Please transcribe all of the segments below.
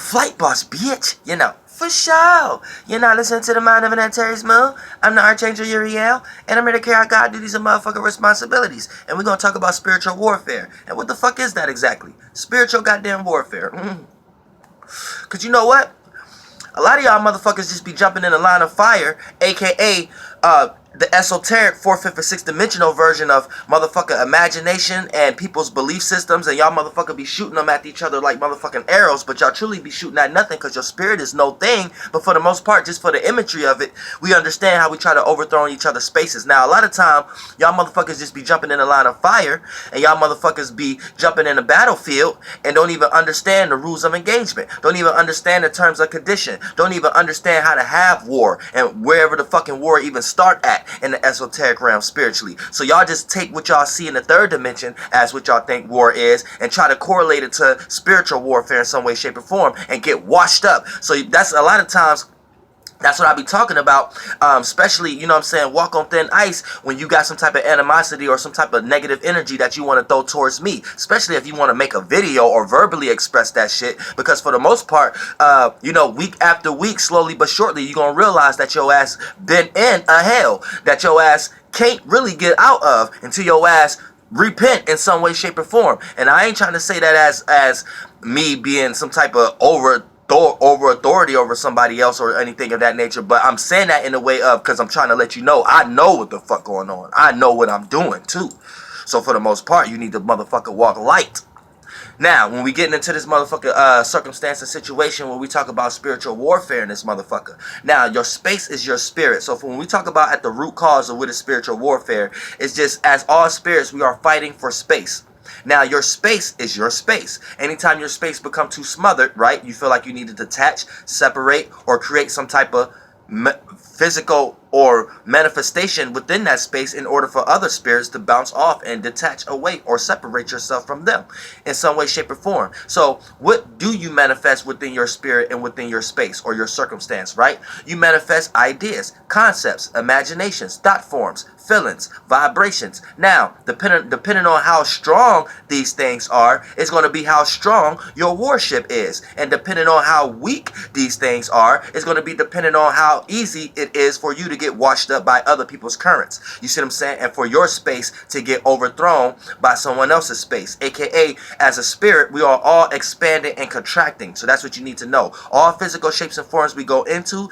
Flight boss, bitch. You know, for sure. You're not listening to the Mind of an Antares Moon. I'm the Archangel Uriel, and I'm here to carry out God duties and motherfucking responsibilities. And we're going to talk about spiritual warfare. And what the fuck is that exactly? Spiritual goddamn warfare. Because you know what? A lot of y'all motherfuckers just be jumping in a line of fire, aka the esoteric 4th, 5th, and 6th dimensional version of motherfucking imagination and people's belief systems, and y'all motherfucker be shooting them at each other like motherfucking arrows, but y'all truly be shooting at nothing because your spirit is no thing. But for the most part, just for the imagery of it, we understand how we try to overthrow each other's spaces. Now, a lot of time, y'all motherfuckers just be jumping in a line of fire, and y'all motherfuckers be jumping in a battlefield and don't even understand the rules of engagement, don't even understand the terms of condition, don't even understand how to have war and wherever the fucking war even start at in the esoteric realm spiritually. So y'all just take what y'all see in the 3rd dimension as what y'all think war is and try to correlate it to spiritual warfare in some way, shape, or form and get washed up. So that's a lot of times. That's what I be talking about, especially, you know what I'm saying, walk on thin ice when you got some type of animosity or some type of negative energy that you want to throw towards me, especially if you want to make a video or verbally express that shit, because for the most part, you know, week after week, slowly but shortly, you're going to realize that your ass been in a hell that your ass can't really get out of until your ass repent in some way, shape, or form. And I ain't trying to say that as me being some type of over authority over somebody else or anything of that nature, but I'm saying that in a way of, because I'm trying to let you know I know what the fuck going on. I know what I'm doing too. So for the most part, you need to motherfucker walk light. Now, when we getting into this motherfucker circumstance and situation where we talk about spiritual warfare in this motherfucker, now your space is your spirit. So when we talk about at the root cause of what is spiritual warfare, it's just as all spirits, we are fighting for space. Now, your space is your space. Anytime your space become too smothered, right, you feel like you need to detach, separate, or create some type of physical or manifestation within that space in order for other spirits to bounce off and detach away or separate yourself from them in some way, shape, or form. So what do you manifest within your spirit and within your space or your circumstance, right? You manifest ideas, concepts, imaginations, thought forms, feelings, vibrations. Now, depending on how strong these things are, it's going to be how strong your worship is. And depending on how weak these things are, it's going to be dependent on how easy it is for you to get washed up by other people's currents. You see what I'm saying? And for your space to get overthrown by someone else's space. AKA, as a spirit, we are all expanding and contracting. So that's what you need to know. All physical shapes and forms we go into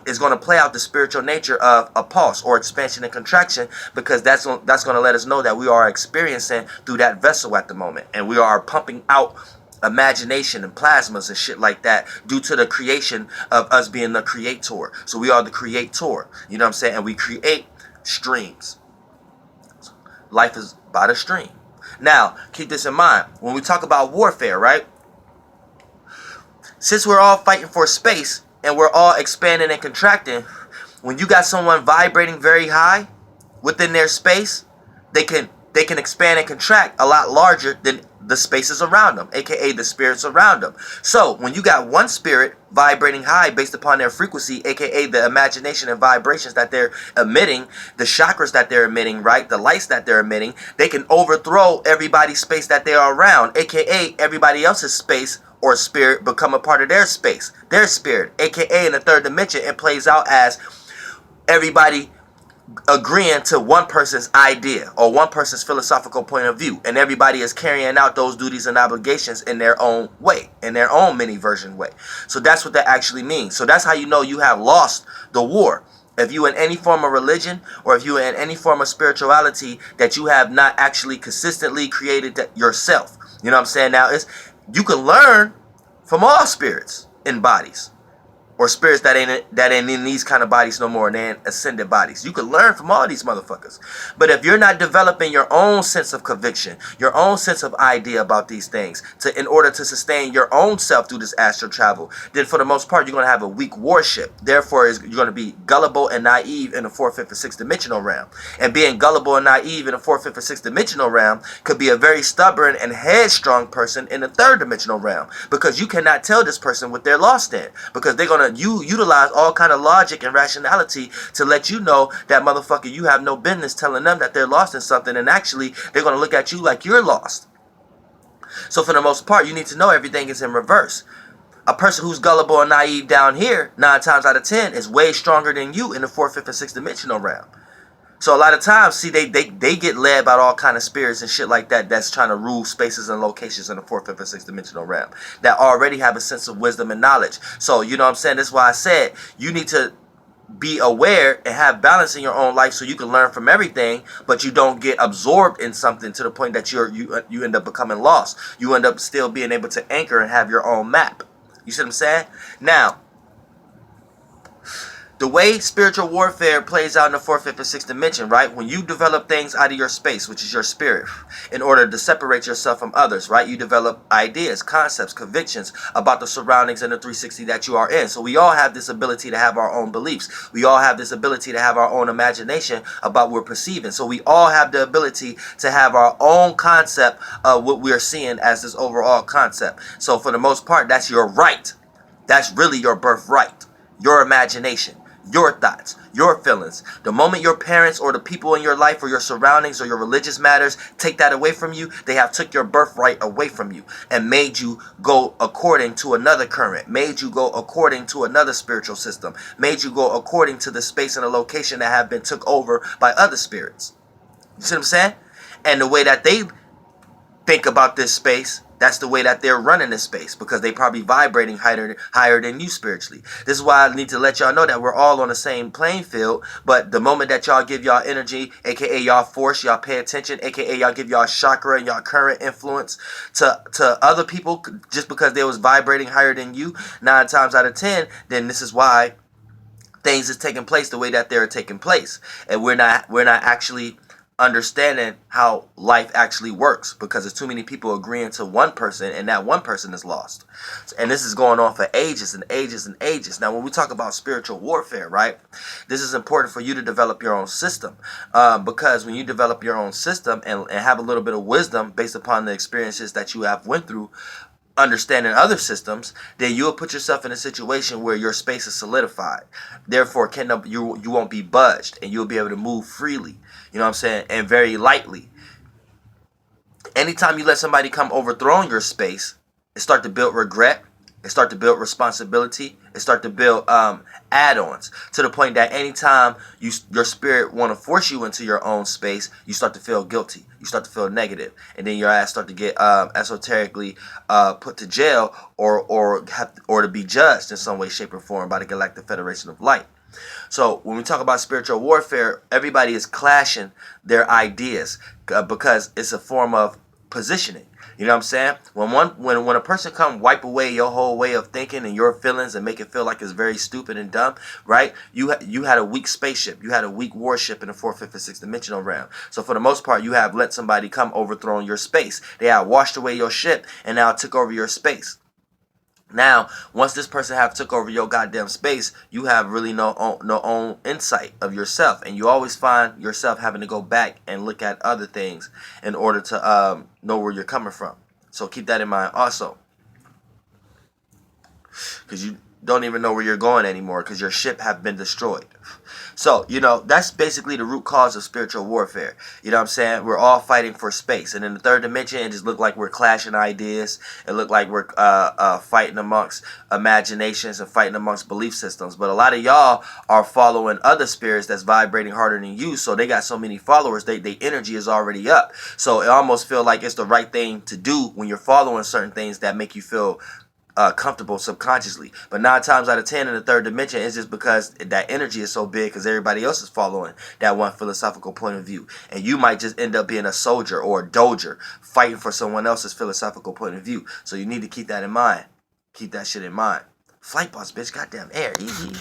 is going to play out the spiritual nature of a pulse or expansion and contraction, because that's going to let us know that we are experiencing through that vessel at the moment. And we are pumping out imagination and plasmas and shit like that due to the creation of us being the creator. So we are the creator, you know what I'm saying? And we create streams. Life is by the stream. Now, keep this in mind. When we talk about warfare, right? Since we're all fighting for space and we're all expanding and contracting, when you got someone vibrating very high within their space, they can expand and contract a lot larger than the spaces around them, aka the spirits around them. So when you got one spirit vibrating high based upon their frequency, aka the imagination and vibrations that they're emitting, the chakras that they're emitting, right, the lights that they're emitting, they can overthrow everybody's space that they are around, aka everybody else's space or spirit become a part of their space, their spirit, aka in the 3rd dimension, it plays out as everybody agreeing to one person's idea or one person's philosophical point of view, and everybody is carrying out those duties and obligations in their own way, in their own mini version way. So that's what that actually means. So that's how you know you have lost the war. If you in any form of religion or if you in any form of spirituality that you have not actually consistently created that yourself. You know what I'm saying? Now, you can learn from all spirits in bodies, or spirits that ain't in these kind of bodies no more, and they ain't ascended bodies. You can learn from all these motherfuckers. But if you're not developing your own sense of conviction, your own sense of idea about these things, in order to sustain your own self through this astral travel, then for the most part, you're going to have a weak worship. Therefore, you're going to be gullible and naive in the 4th, 5th, and 6th dimensional realm. And being gullible and naive in the 4th, 5th, and 6th dimensional realm could be a very stubborn and headstrong person in the 3rd dimensional realm, because you cannot tell this person what they're lost in, because they're going to you utilize all kind of logic and rationality to let you know that motherfucker, you have no business telling them that they're lost in something, and actually they're going to look at you like you're lost. So for the most part, you need to know everything is in reverse. A person who's gullible and naive down here, 9 times out of 10, is way stronger than you in the 4th, 5th, and 6th dimensional realm. So a lot of times, see, they get led by all kind of spirits and shit like that that's trying to rule spaces and locations in the 4th, 5th, and 6th dimensional realm that already have a sense of wisdom and knowledge. So, you know what I'm saying? That's why I said you need to be aware and have balance in your own life so you can learn from everything, but you don't get absorbed in something to the point that you end up becoming lost. You end up still being able to anchor and have your own map. You see what I'm saying? Now, the way spiritual warfare plays out in the 4th, 5th, and 6th dimension, right? When you develop things out of your space, which is your spirit, in order to separate yourself from others, right? You develop ideas, concepts, convictions about the surroundings and the 360 that you are in. So we all have this ability to have our own beliefs. We all have this ability to have our own imagination about what we're perceiving. So we all have the ability to have our own concept of what we're seeing as this overall concept. So for the most part, that's your right. That's really your birthright, your imagination, your thoughts, your feelings. The moment your parents or the people in your life or your surroundings or your religious matters take that away from you, they have took your birthright away from you and made you go according to another current, made you go according to another spiritual system, made you go according to the space and the location that have been took over by other spirits. You see what I'm saying? And the way that they think about this space, that's the way that they're running this space, because they probably vibrating higher than you spiritually. This is why I need to let y'all know that we're all on the same playing field, but the moment that y'all give y'all energy, aka y'all force, y'all pay attention, aka y'all give y'all chakra and y'all current influence to other people just because they was vibrating higher than you, 9 times out of 10, then this is why things is taking place the way that they're taking place. And we're not actually understanding how life actually works, because there's too many people agreeing to one person and that one person is lost. And this is going on for ages and ages and ages. Now, when we talk about spiritual warfare, right, this is important for you to develop your own system, because when you develop your own system and have a little bit of wisdom based upon the experiences that you have went through, understanding other systems, then you'll put yourself in a situation where your space is solidified. Therefore, you won't be budged, and you'll be able to move freely. You know what I'm saying? And very lightly. Anytime you let somebody come overthrowing your space, it start to build regret. It start to build responsibility. It start to build add-ons, to the point that anytime your spirit want to force you into your own space, you start to feel guilty. You start to feel negative, and then your ass start to get esoterically put to jail or to be judged in some way, shape, or form by the Galactic Federation of Light. So when we talk about spiritual warfare, everybody is clashing their ideas because it's a form of positioning. You know what I'm saying? When a person come wipe away your whole way of thinking and your feelings and make it feel like it's very stupid and dumb, right? You had a weak spaceship. You had a weak warship in the 4th, 5th, and 6th dimensional realm. So for the most part, you have let somebody come overthrowing your space. They have washed away your ship and now took over your space. Now, once this person have took over your goddamn space, you have really no own insight of yourself, and you always find yourself having to go back and look at other things in order to know where you're coming from. So keep that in mind also, because you don't even know where you're going anymore because your ship have been destroyed. So, that's basically the root cause of spiritual warfare. You know what I'm saying? We're all fighting for space. And in the 3rd dimension, it just looked like we're clashing ideas. It looked like we're fighting amongst imaginations and fighting amongst belief systems. But a lot of y'all are following other spirits that's vibrating harder than you. So they got so many followers, their energy is already up. So it almost feels like it's the right thing to do when you're following certain things that make you feel comfortable subconsciously. But 9 times out of 10 in the 3rd dimension, it's just because that energy is so big because everybody else is following that one philosophical point of view, and you might just end up being a soldier or a doger fighting for someone else's philosophical point of view. So you need to keep that in mind. Keep that shit in mind. Flight boss, bitch. Goddamn air. Easy.